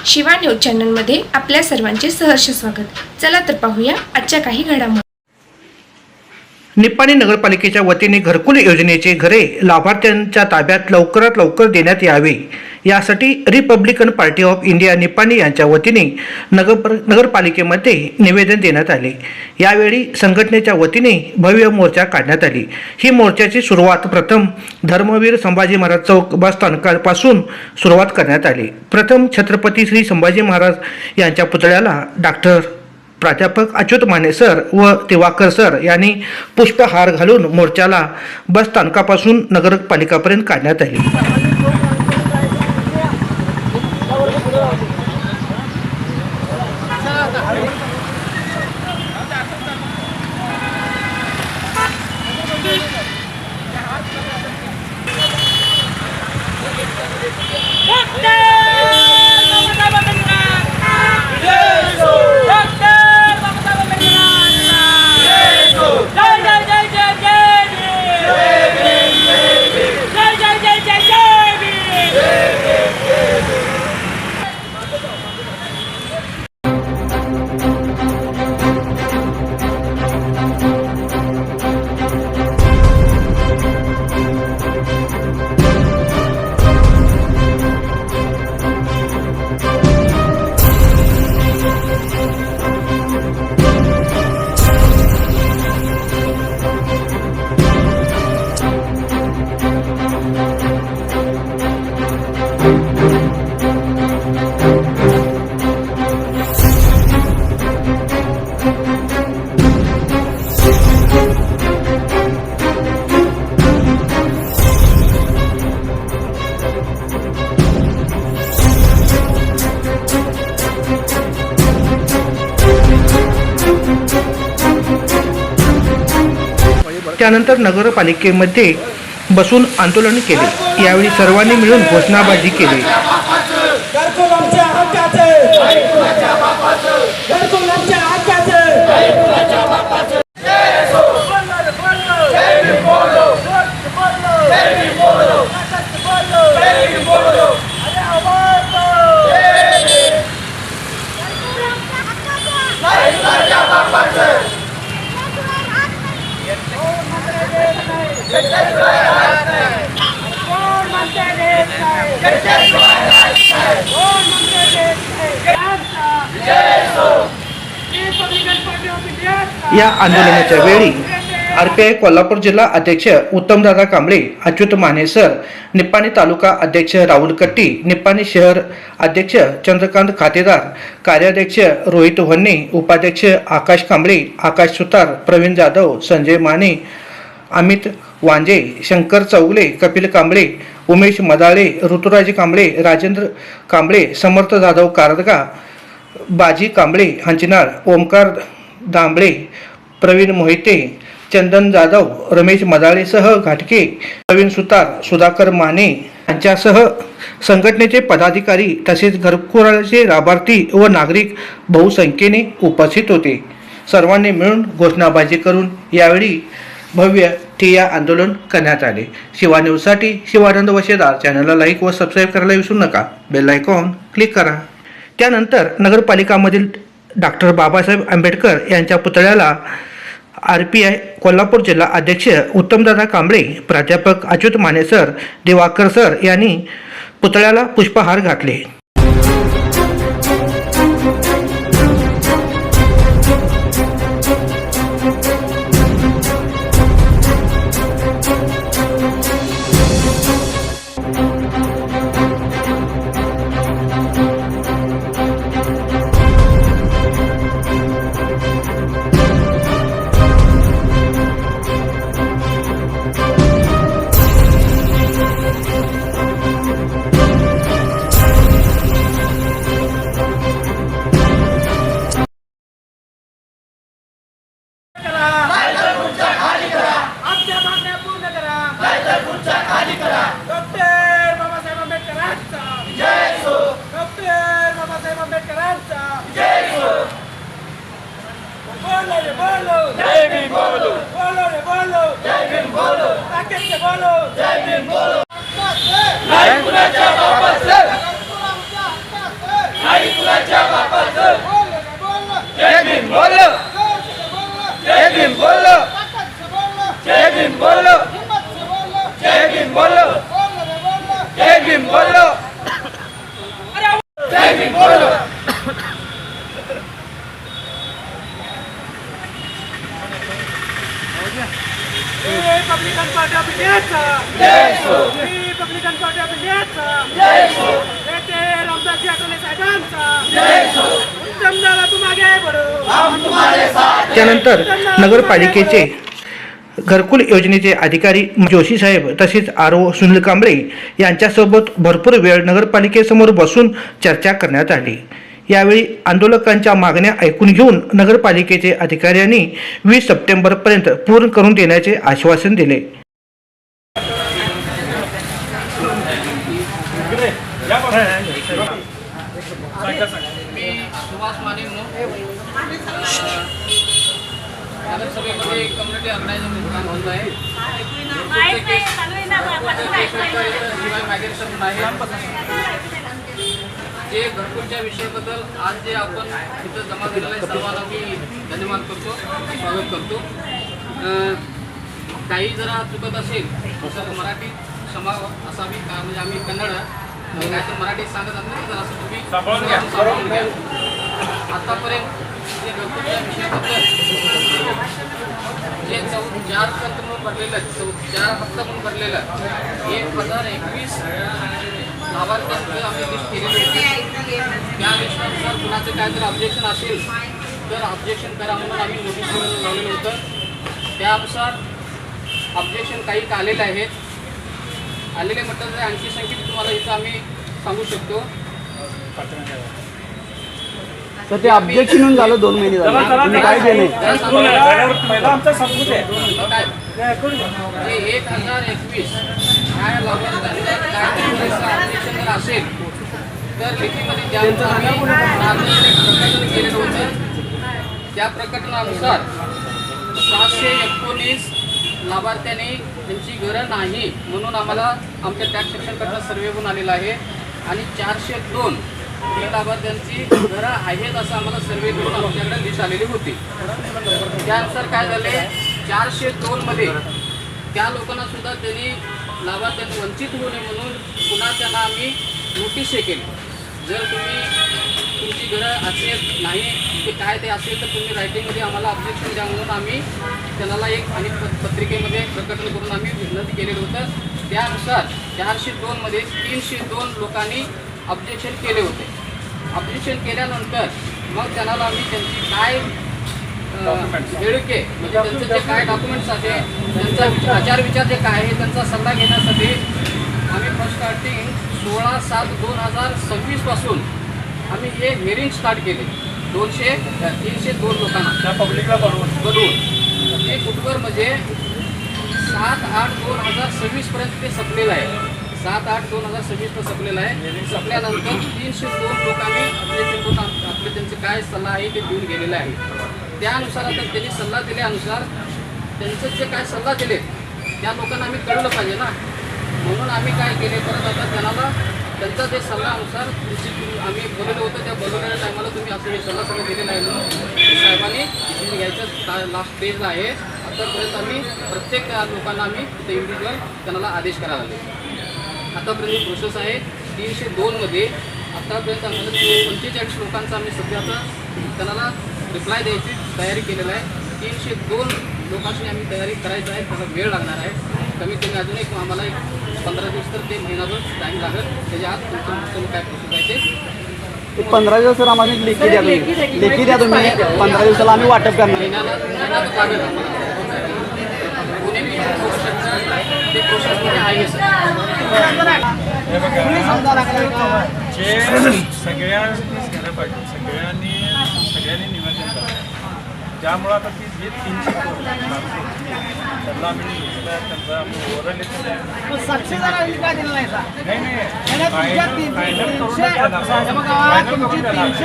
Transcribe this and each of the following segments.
Shiva news चॅनलमध्ये आपल्या सर्वांचे सहर्ष स्वागत। चला तर पाहूया आजच्या काही घडामोडी। निप्पाणी नगरपालिकेच्या वतीने घरकुल योजनेचे घरे लाभार्थ्यांच्या ताब्यात लवकरात लवकर देण्यात यावे यासाठी Republican party of India Nippani यांच्या वतीने नगरपालिकेमध्ये निवेदन देण्यात आले। यावेळी संघटनेच्या वतीने भव्य मोर्चा काढण्यात आली। ही मोर्चाची सुरुवात प्रथम धर्मवीर संभाजी महाराज चौक बस स्थानकापासून सुरुवात करण्यात आली। प्रथम छत्रपती श्री संभाजी महाराज यांच्या पुतळ्याला डॉक्टर प्राध्यापक अच्युत माने सर व दिवाकर सर यांनी पुष्पहार घालून मोर्चाला बस स्थानकापासून नगरपालिकापर्यंत काढण्यात आले। त्यानंतर नगरपालिकेमध्ये बसून आंदोलन केले। यावेळी सर्वांनी मिळून घोषणाबाजी केली। या आंदोलनाच्या वेळी आरपीआय कोल्हापूर जिल्हा अध्यक्ष उत्तमदादा कांबळे, अच्युत माने सर, निप्पाणी तालुका अध्यक्ष राहुल कट्टी, निप्पाणी शहर अध्यक्ष चंद्रकांत खातेदार, कार्याध्यक्ष रोहित वन्ने, उपाध्यक्ष आकाश कांबळे, आकाश सुतार, प्रवीण जाधव, संजय माने, अमित वांजे, शंकर चौगले, कपिल कांबळे, उमेश मदाळे, ऋतुराज कांबळे, राजेंद्र कांबळे, समर्थ जाधव कारदगा, बाजी कांबळे हंचनाळ, ओमकार दांबळे, प्रवीण मोहिते, चंदन जाधव, रमेश मदाळेसह घाटके, प्रवीण सुतार, सुधाकर माने यांच्यासह संघटनेचे पदाधिकारी तसेच घरकुलाचे लाभार्थी व नागरिक बहुसंख्येने उपस्थित होते। सर्वांनी मिळून घोषणाबाजी करून यावेळी भव्य ठिय्या आंदोलन करण्यात आले। शिवा न्यूजसाठी शिवानंद वशेदार चॅनलला लाईक व सबस्क्राईब करायला विसरू नका। बेल आयकॉन क्लिक करा। त्यानंतर नगरपालिकामधील डॉक्टर बाबासाहेब आंबेडकर यांच्या पुतळ्याला आरपीआय कोल्हापूर जिल्हा अध्यक्ष उत्तमदादा कांबळे, प्राध्यापक अच्युत माने सर, दिवाकर सर यांनी पुतळ्याला पुष्पहार घातले। बोलो रिपब्लिकन पार्टी ऑफ इंडियाचा रिपब्लिकन पार्टी ऑफ इंडियाचा नेते रामदासजी आठवले साहेबांचा उत्तम दादा तुम आगे बढ़ो। त्यानंतर नगरपालिकेचे घरकुल योजनेचे अधिकारी जोशी साहेब तसेच आर.ओ. सुनील कांबळे यांच्यासोबत भरपूर वेळ नगरपालिकेसमोर बसून चर्चा करण्यात आली। यावेळी आंदोलकांच्या मागण्या ऐकून घेऊन नगरपालिकेचे अधिकाऱ्यांनी 20 सप्टेंबरपर्यंत पूर्ण करून देण्याचे आश्वासन दिले। नगरसभेमध्ये कम्युनिटी ऑर्गनायझेशन काम होत आहे। जे घरकुलच्या विषयाबद्दल आज जे आपण इथं जमा झालेलं आहे सर्वांना मी धन्यवाद करतो, स्वागत करतो। काही जरा चुकत असेल तर मराठीत क्षमा असावी, म्हणजे आम्ही कन्नड काय तर मराठीत सांगत असतो तर असं तुम्ही सामावून घ्या। आतापर्यंत जे घरकुलच्या विषयाबद्दल जे 4 कंत म्हणून भरलेलं आहे, 4 हप्ता म्हणून भरलेलं 1021 लाभार्थ्यांचं आम्ही लिस्ट केलेली होती। त्या लिस्टनुसार कुणाचं काय जर ऑब्जेक्शन असेल तर ऑब्जेक्शन करा म्हणून आम्ही नोटीस लावलेलं होतं। त्यानुसार ऑब्जेक्शन काही आलेले आहेत, आलेले म्हटलं तर आणखी संख्येत तुम्हाला इथं आम्ही सांगू शकतो। तर ते ऑब्जेक्शन होऊन झालं 2 महिने झाले, तुम्ही काय केले? आमचा सबूत आहे जे 1021 काय ऑब्जेक्शन जर असेल तर लेखीमध्ये ज्यांचं आम्ही केलेलं होतं त्या प्रकरणानुसार 719 लाभार्थ्यांनी त्यांची घरं नाही म्हणून आम्हाला आमच्या टॅक्स सेक्शनकडनं सर्वे होऊन आलेला आहे आणि 402 ही लाभार्थ्यांची घरं आहेत असं आम्हाला सर्वे करून आमच्याकडे लिस्ट आलेली होती। त्यानुसार काय झाले 402 मध्ये त्या लोकांना सुद्धा त्यांनी लाभार्थ्यांनी वंचित होऊ नये म्हणून पुन्हा त्यांना आम्ही नोटीस हे केली। जर तुमची घरं असेल नाही ते काय ते असेल तर तुम्ही रायटिंगमध्ये आम्हाला ऑब्जेक्शन द्या म्हणून आम्ही त्यांना एक आणि पत्रिकेमध्ये प्रकटन करून आम्ही विनंती केलेलं होतं। त्यानुसार 402 मध्ये 302 लोकांनी ऑब्जेक्शन केले होते। ऑब्जेक्शन केल्यानंतर मग त्यांना आम्ही त्यांची काय हेळके म्हणजे त्यांचे जे काय डॉक्युमेंट्स आहे त्यांचा आचारविचार जे काय आहे त्यांचा सल्ला घेण्यासाठी आम्ही फर्स्ट स्टार्टिंग 16/7/2026 पासून आम्ही हे हिअरिंग स्टार्ट केले 302 लोकांना त्या पब्लिकला बनवून हे कुठवर म्हणजे 7/8/2026 पर्यंत ते संपलेलं आहे। 7/8/2026 तर संपलेलं आहे। संपल्यानंतर 302 लोकांनी आपले त्यांचे काय सल्ला आहे ते देऊन गेलेले आहे। त्यानुसार आता त्यांनी सल्ला दिल्यानुसार त्यांचं जे काय सल्ला दिले त्या लोकांना आम्ही कळलं पाहिजे ना, म्हणून आम्ही काय केले परत आता त्यांना त्यांचा जे सल्लानुसार आम्ही बोललेलं होतं त्या बोलवलेल्या टायमाला तुम्ही असं हे सल्ला सगळं दिलेला आहे म्हणून साहेबांनी डिसिजन घ्यायचं लास्ट स्टेजला आहे। आतापर्यंत आम्ही प्रत्येक लोकांना आम्ही तिथे इंडिव्हिज्युअल त्यांना आदेश करायला लागले। आतापर्यंत प्रोसेस आहे 302 मध्ये आतापर्यंत आम्हाला 45 लोकांचा आम्ही सध्या आता त्यांना रिप्लाय द्यायची तयारी केलेलं आहे। 302 लोकांची आम्ही तयारी करायचं आहे, त्याला वेळ लागणार आहे। कमीत कमी अजून एक आम्हाला 15 दिवस तर ते महिनाभर टाईम लागेल। त्याच्या आत तुमचं काय प्रोसेस आहे ते 15 दिवस सर आम्हाला लेखी द्या, तुम्ही लेखी द्या, तुम्ही 15 दिवसाला आम्ही वाटप करणार। महिन्याला लागेल कोणी बी करू शकतं, ते प्रोसेसमध्ये आहे सर। जे सगळ्यांनीच घ्यायला पाहिजे, सगळ्यांनी निवेदन करावं। त्यामुळं आता ती जे 302 त्यांना आम्ही त्यांचा आम्ही ओरल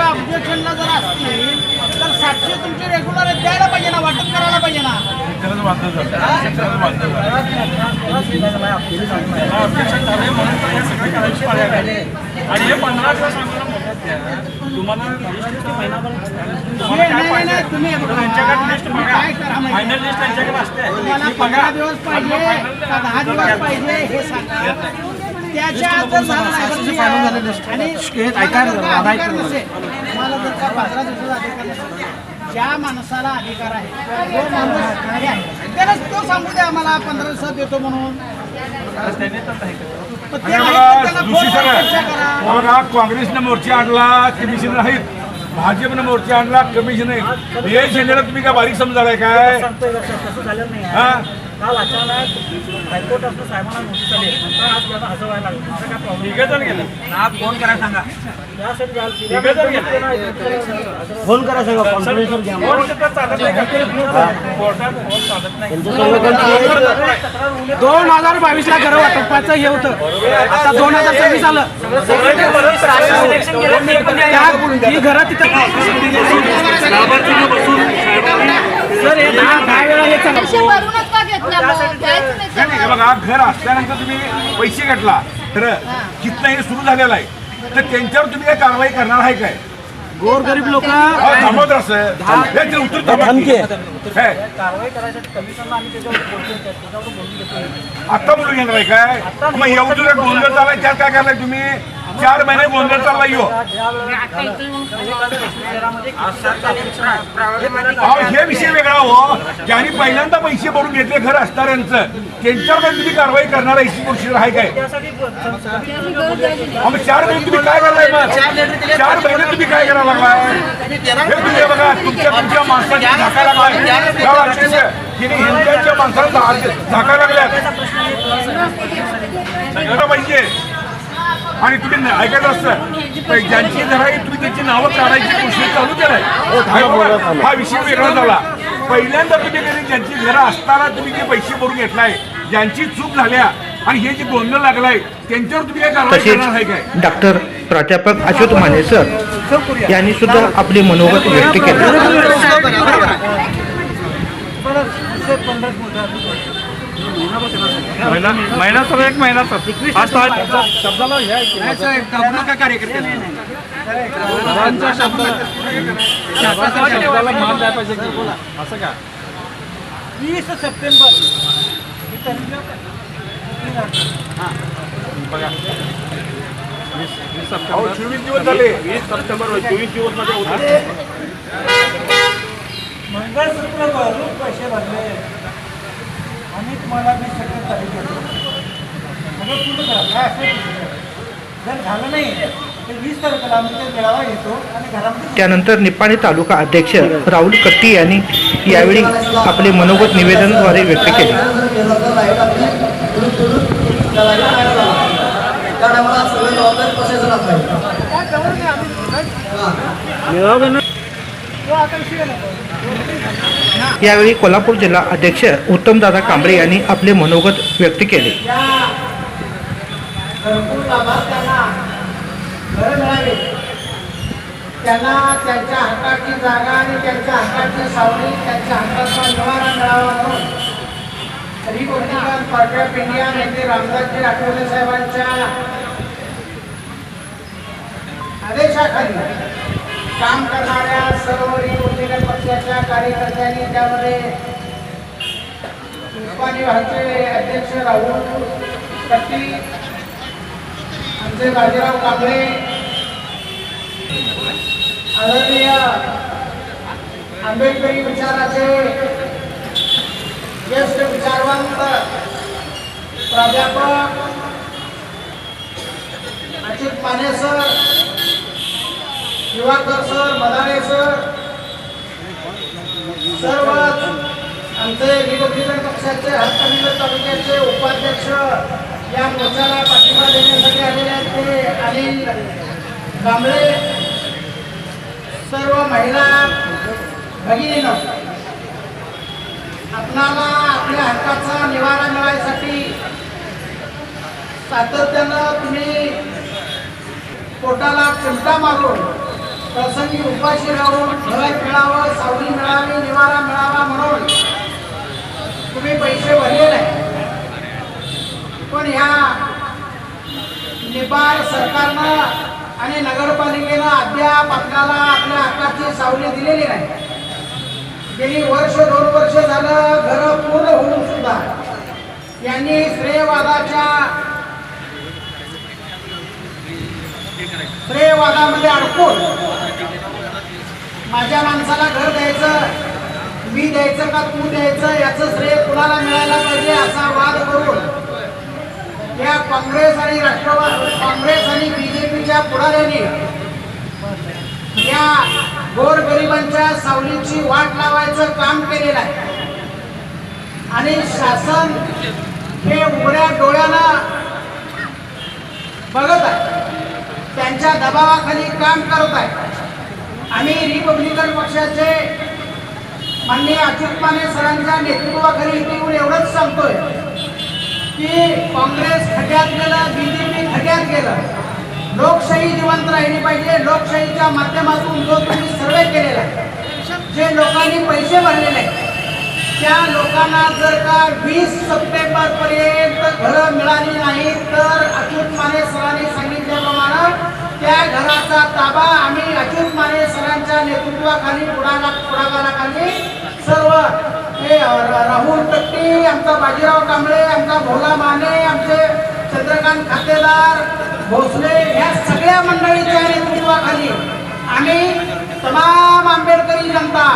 ऑब्जेक्शनला जर असतील तर 700 तुमचे रेग्युलर द्यायला पाहिजे ना, वाटप करायला पाहिजे ना। ऑब्जेक्शन झाले म्हणून तर हे सगळे करायची पाळी आली आणि हे 15 दिवस आम्हाला मोठ्यात द्या। तुम्हाला लिस्ट महिनाभर काय पाहिजे त्यांच्याकडे लिस्ट बघा, फायनल लिस्ट त्यांच्याकडे असते। 15 दिवस पाहिजे का 10 दिवस पाहिजे हे सांगा। त्याच्या आत जर झालं आणि मला जर का 15 दिवसाचा अधिकार नसेल, ज्या माणसाला अधिकार आहे तो माणूस घरी आहे त्यालाच तो सांगू दे आम्हाला 15 दिवसात देतो म्हणून. पण ते आणि नाही बघा, तर त्याला दुसरी फोन करून सगळं चर्चा करा. बघा, काँग्रेसनं मोर्चा आणला कमिशन नाहीत, भाजपनं मोर्चा आणला कमिशन नाही. हे झेंड्याला तुम्ही काय बारीक समजालाय काय? हा? काल अचानक हायकोर्टातून साहेबांना नोटीस आली नंतर आज त्यांना हजर व्हायला लागलं तुमचा काय प्रॉब्लेम तिघं जण गेले. फोन करा सांगा त्यासाठी तिघं जण गेले. फोन करा सांगा कॉन्फरन्सवर घ्या. कोर्ट तिथं चालत नाही का? कोर्टात कोर्ट चालत नाही. 2022 ला घर वाटपाचं हे होतं, आता 2026 आलं. ही घरं तिथं सर हे 10 वेळा हे चालू. पैसे भरूनच का घेतला मग? द्यायचं नाही नाही, नाही, बघा, घर असल्यानंतर तुम्ही पैसे घेतला तर कितना हे सुरू झालेलं आहे, तर त्यांच्यावर तुम्ही काय कारवाई करणार आहे काय? गोरगरीब लोक थांबवत असं उत्तर धमकी. कारवाई करायसाठी कमिशनला आम्ही त्याच्यावर बोलून घेतो. आता बोलून घेणार आहे काय? मग एवढं तुला गोंधळ चाललाय, त्यात काय करलाय तुम्ही? 4 महिने गोंधळ चाललाय हो. अहो, हे विषय वेगळा हो. ज्यांनी पहिल्यांदा पैसे भरून घेतले घर असणाऱ्यांचं, त्यांच्यावर तुम्ही कारवाई करणार आहे प्रोसिजर आहे काय? मग 4 महिने तुम्ही काय करलाय? मग 4 महिने तुम्ही काय करायला लागलाय? हे तुम्ही बघा, तुमच्या माणसाची झाकायला लागलाय, हिंदूच्या माणसाला झाकायला लागल्यात पाहिजे. आणि तुम्ही ऐकायचं असतं ज्यांची घर आहे तुम्ही त्यांची नावं काढायची कोशिश चालू केलाय. हा विषय वेगळा झाला. पहिल्यांदा तुम्ही ज्यांची घरं असताना तुम्ही जे पैसे भरून घेतलाय, ज्यांची चूक झाल्या आणि हे जे गोंधळ लागलाय, त्यांच्यावर तुम्ही काय कारवाई करणार आहे काय? तसेच डॉक्टर प्राध्यापक अच्युत माने सर यांनी सुद्धा आपले मनोगत व्यक्त केले. महिना सर, 1 महिना सर. शब्दाला शब्दाला मान द्यायला पाहिजे की असं का? 20 सप्टेंबर बघा, 24 दिवस झाले. 20 सप्टेंबर 24 दिवस मध्ये होते. मंगळसूत्र भरून पैसे भरले आणि तुम्हाला मी सगळं तारीख देतो. सगळं पूर्ण करा. काय असेल जर झालं नाही तर 20 तारखेला आम्ही ते मेळावा घेतो आणि घरामध्ये. त्यानंतर निपाणी तालुका अध्यक्ष राहुल कट्टी यांनी यावेळी आपले मनोगत निवेदनाद्वारे व्यक्त केले. यावेळी कोल्हापूर जिल्हा अध्यक्ष उत्तमदादा कांबळे यांनी आपले मनोगत व्यक्त केले. घरकुल लाभार्थ्यांना घरं मिळावी, त्यांना त्यांच्या हक्काची जागा आणि त्यांच्या हक्काची सावली, त्यांच्या हक्काचा निवारा मिळावा म्हणून रिपब्लिकन पार्टी ऑफ इंडिया नेते रामदासजी आठवले साहेबांच्या आदेशाखाली काम करणाऱ्या सर्व रिपब्लिकन पक्षाच्या कार्यकर्त्यांनी, त्यामध्ये निपाणी भागाचे अध्यक्ष राहुल कट्टी, आमचे बाजीराव कांबळे, आदरणीय आंबेडकरी विचाराचे ज्येष्ठ विचारवंत प्राध्यापक Achyut Mane sir, Diwakar sir, Madane sir, सर्वच आमचे रिपब्लिकन पक्षाचे हस्तनिर्मित तालुक्याचे उपाध्यक्ष, या मोर्चाला पाठिंबा देण्यासाठी आलेले आहेत ते अनिल कांबळे, सर्व महिला भगिनींनो, आपणाला आपल्या हक्काचा निवारा मिळायसाठी सातत्यानं तुम्ही पोटाला चिमटा मारून प्रसंगी उपाशी राहून घर मिळावं, सावली मिळावी, निवारा मिळावा म्हणून तुम्ही पैसे भरले नाही. पण ह्या निबार सरकारनं आणि नगरपालिकेनं अद्याप आपल्याला आपल्या हक्काची सावली दिलेली नाही. गेली 1-2 वर्ष झालं घरं पूर्ण होऊन सुद्धा यांनी श्रेयवादामध्ये अडकून माझ्या माणसाला घर द्यायचं, मी द्यायचं का तू द्यायचं याचं श्रेय कुणाला मिळायला पाहिजे असा वाद करून या काँग्रेस आणि बीजेपीच्या पुढाऱ्यांनी या गोरगरिबांच्या सावलीची वाट लावायचं काम केलेलं आहे आणि शासन हे उघड्या डोळ्यानं बघत आहे, त्यांच्या दबावाखाली काम करत आहे. आम्ही रिपब्लिकन पक्षाचे माननीय अच्युत माने सरांच्या नेतृत्वाखाली इथे येऊन एवढंच सांगतोय की काँग्रेस खड्ड्यात गेलं, बीजेपी खड्ड्यात गेलं. लोकशाही जिवंत राहिली पाहिजे. लोकशाहीच्या माध्यमातून जो तुम्ही सर्वे केलेला आहे, जे लोकांनी पैसे भरलेले आहेत, त्या लोकांना जर का 20 सप्टेंबर पर्यंत घरं मिळाली नाही तर अच्युत माने सरांनी सांगितल्याप्रमाणे त्या घराचा ताबा आम्ही अच्युत माने सरांच्या नेतृत्वाखाली पुढाकाराखाली सर्व हे राहुल कट्टी, आमचा बाजीराव कांबळे, आमचा भोला माने, आमचे चंद्रकांत खातेदार, भोसले या सगळ्या मंडळीच्या नेतृत्वाखाली आम्ही तमाम आंबेडकरी जनता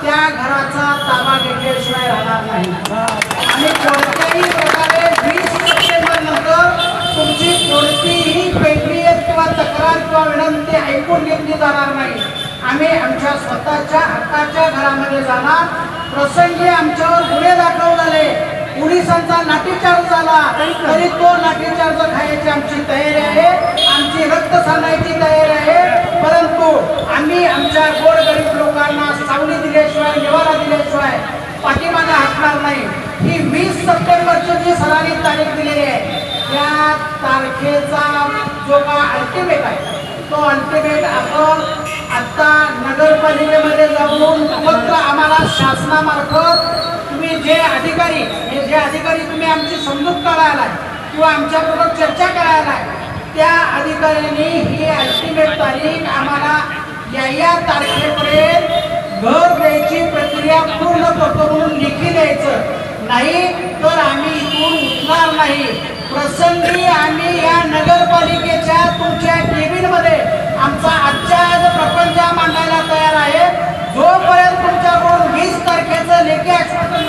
त्या घराचा ताबा घेतल्याशिवाय राहणार नाही. आणि कोणत्याही प्रकारे 20 सप्टेंबर नंतर तुमची कोणतीही पेटलीत किंवा तक्रार किंवा विनंती ऐकून घेतली जाणार नाही. आम्ही आमच्या स्वतःच्या हक्काच्या घरामध्ये जाणार. प्रसंगी आमच्यावर गुन्हे दाखल झाले, पोलिसांचा लाठीचार्ज झाला तरी तो लाठीचार्ज खायची आमची तयारी आहे, आमची रक्त सांडायची तयारी आहे. परंतु आम्ही आमच्या गोरगरीब लोकांना सावली दिल्याशिवाय, निवारा दिल्याशिवाय पाठीमागे हटणार नाही. ही 20 सप्टेंबरची जी सरांनी तारीख दिलेली आहे त्या तारखेचा जो का अल्टिमेट आहे तो अल्टिमेट आपण आता नगरपालिकेमध्ये जाऊन पत्र आम्हाला शासनामार्फत तुम्ही जे अधिकारी तुम्ही आमची समजूत करायला किंवा आमच्याबरोबर चर्चा करायला त्या अधिकाऱ्यांनी ही अल्टिमेट तारीख आम्हाला या तारखेपर्यंत घर द्यायची प्रक्रिया पूर्ण करतो म्हणून लिखी द्यायचं, नाही तर आम्ही इथून उठणार नाही. प्रसंगी आम्ही या नगरपालिकेच्या तुमच्या केबिनमध्ये आमचा आजच्या आज प्रपंच मांडायला तयार आहे. जोपर्यंत तुमच्याकडून 20 तारखेचं लेखी आश्वासन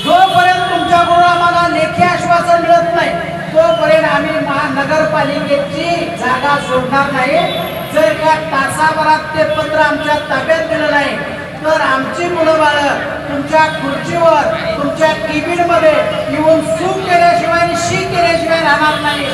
जोपर्यंत तुमच्याकडून आम्हाला लेखी आश्वासन मिळत नाही तोपर्यंत आम्ही महानगरपालिकेची जागा सोडणार नाही. जर का तासाभरात ते पत्र आमच्या ताब्यात दिलं नाही तर आमची मुलं बाळं तुमच्या खुर्चीवर, तुमच्या केबिनमध्ये येऊन सूप केल्याशिवाय आणि शी केल्याशिवाय राहणार नाही.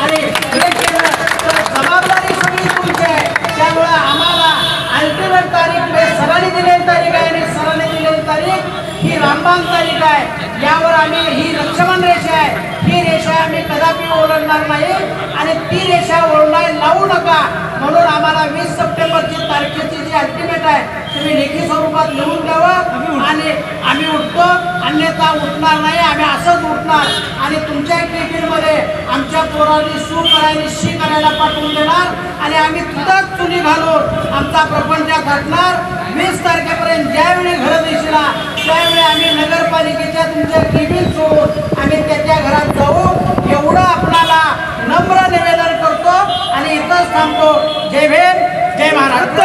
आणि हे केलं तर जबाबदारी सगळी तुमची आहे. त्यामुळं आम्हाला अल्टिमेट तारीख सरांनी दिलेली तारीख आहे आणि सरांनी दिलेली तारीख ही रामबाण तारीख आहे. यावर आम्ही ही लक्ष्मण रेषा आहे, ही रेषा आम्ही कदापि ओलांडणार नाही आणि ती रेषा ओलांडायला लावू नका. म्हणून आम्हाला 20 सप्टेंबरची तारखेची जी अल्टिमेट आहे तुम्ही लेखी स्वरूपात लिहून द्यावं आणि आम्ही उठतो, अन्यथा उठणार नाही. आम्ही असंच उठणार आणि तुमच्या केबिनमध्ये आमच्या पोरांनी सू करायला शी करायला पाठवून देणार आणि आम्ही तिथंच चुली घालून आमचा प्रपंच घडणार. 20 तारखेपर्यंत ज्यावेळी घरं दिसला त्यावेळी आम्ही नगरपालिकेच्या तुमच्या केबिन सोडून आम्ही त्याच्या घरात जाऊ एवढं आपणाला नम्र निवेदन करतो आणि इथंच थांबतो. जय भीम, जय महाराष्ट्र.